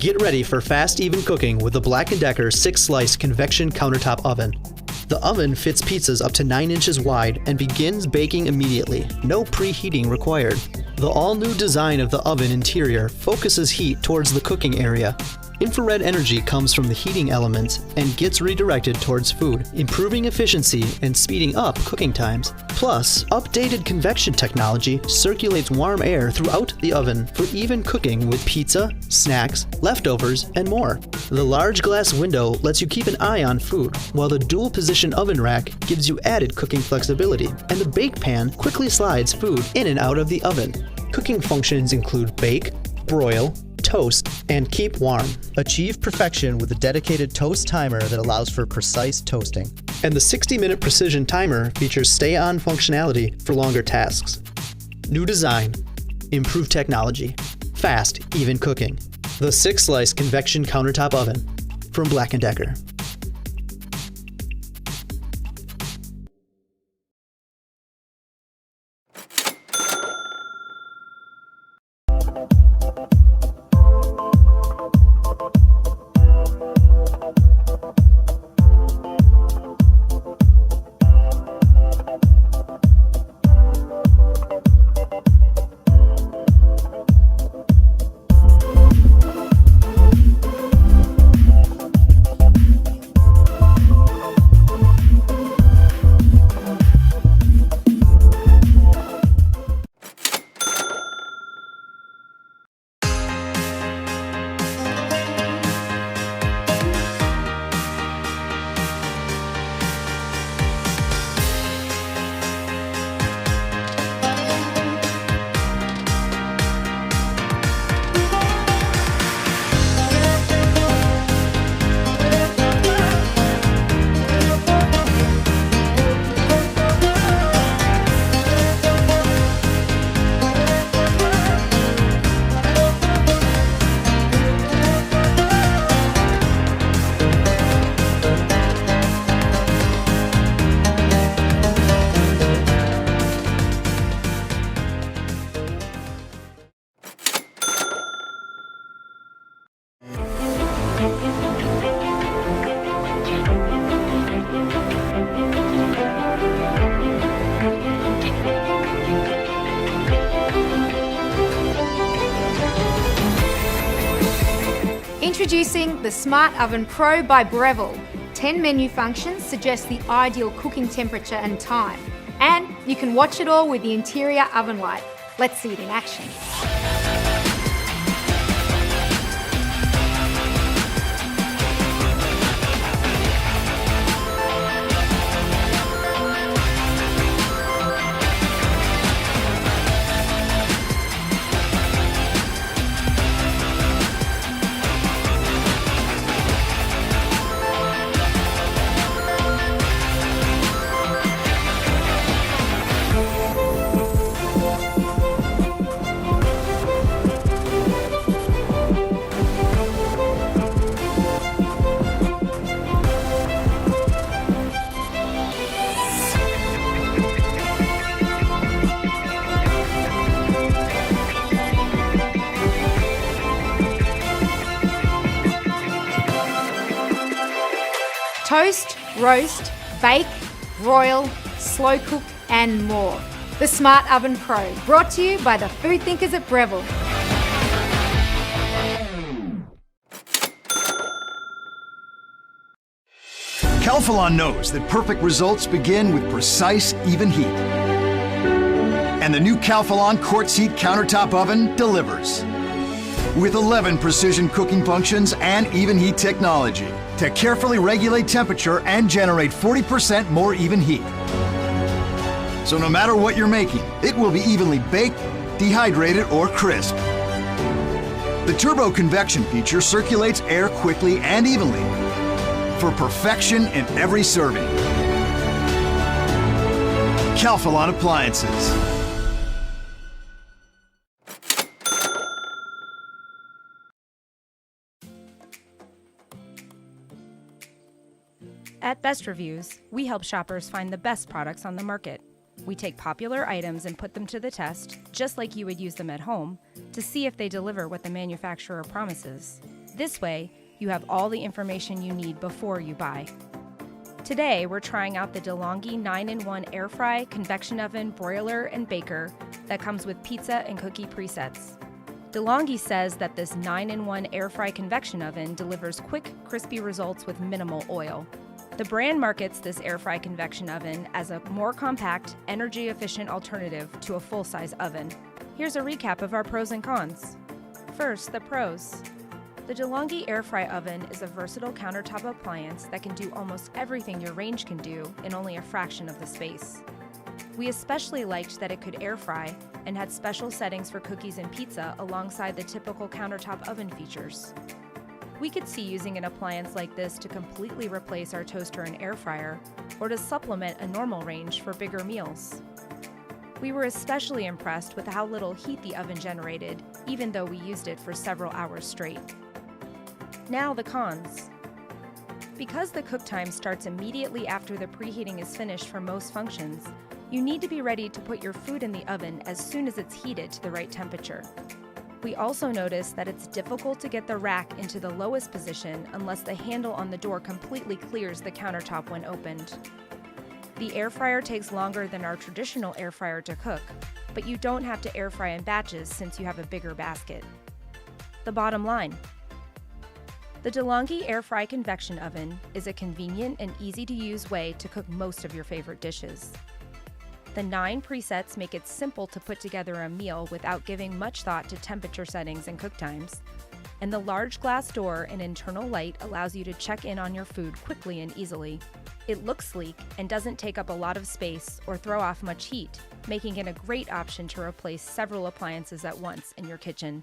Get ready for fast, even cooking with the Black & Decker 6-slice convection countertop oven. The oven fits pizzas up to 9 inches wide and begins baking immediately. No preheating required. The all-new design of the oven interior focuses heat towards the cooking area. Infrared energy comes from the heating element and gets redirected towards food, improving efficiency and speeding up cooking times. Plus, updated convection technology circulates warm air throughout the oven for even cooking with pizza, snacks, leftovers, and more. The large glass window lets you keep an eye on food, while the dual-position oven rack gives you added cooking flexibility, and the bake pan quickly slides food in and out of the oven. Cooking functions include bake, broil, toast, and keep warm. Achieve perfection with a dedicated toast timer that allows for precise toasting. And the 60-minute precision timer features stay-on functionality for longer tasks. New design, improved technology, fast, even cooking. The 6-slice convection countertop oven from Black & Decker. Introducing the Smart Oven Pro by Breville. 10 menu functions suggest the ideal cooking temperature and time. And you can watch it all with the interior oven light. Let's see it in action. Toast, roast, bake, broil, slow cook, and more. The Smart Oven Pro, brought to you by the food thinkers at Breville. Calphalon knows that perfect results begin with precise, even heat. And the new Calphalon quartz heat countertop oven delivers. With 11 precision cooking functions and even heat technology to carefully regulate temperature and generate 40% more even heat. So no matter what you're making, it will be evenly baked, dehydrated, or crisp. The turbo convection feature circulates air quickly and evenly for perfection in every serving. Calphalon Appliances. At Best Reviews, we help shoppers find the best products on the market. We take popular items and put them to the test, just like you would use them at home, to see if they deliver what the manufacturer promises. This way, you have all the information you need before you buy. Today, we're trying out the DeLonghi 9-in-1 air fry, convection oven, broiler, and baker that comes with pizza and cookie presets. DeLonghi says that this 9-in-1 air fry convection oven delivers quick, crispy results with minimal oil. The brand markets this air fry convection oven as a more compact, energy-efficient alternative to a full-size oven. Here's a recap of our pros and cons. First, the pros. The DeLonghi air fry oven is a versatile countertop appliance that can do almost everything your range can do in only a fraction of the space. We especially liked that it could air fry and had special settings for cookies and pizza alongside the typical countertop oven features. We could see using an appliance like this to completely replace our toaster and air fryer, or to supplement a normal range for bigger meals. We were especially impressed with how little heat the oven generated, even though we used it for several hours straight. Now the cons. Because the cook time starts immediately after the preheating is finished for most functions, you need to be ready to put your food in the oven as soon as it's heated to the right temperature. We also noticed that it's difficult to get the rack into the lowest position unless the handle on the door completely clears the countertop when opened. The air fryer takes longer than our traditional air fryer to cook, but you don't have to air fry in batches since you have a bigger basket. The bottom line. The DeLonghi Air Fry Convection Oven is a convenient and easy-to-use way to cook most of your favorite dishes. The 9 presets make it simple to put together a meal without giving much thought to temperature settings and cook times. And the large glass door and internal light allows you to check in on your food quickly and easily. It looks sleek and doesn't take up a lot of space or throw off much heat, making it a great option to replace several appliances at once in your kitchen.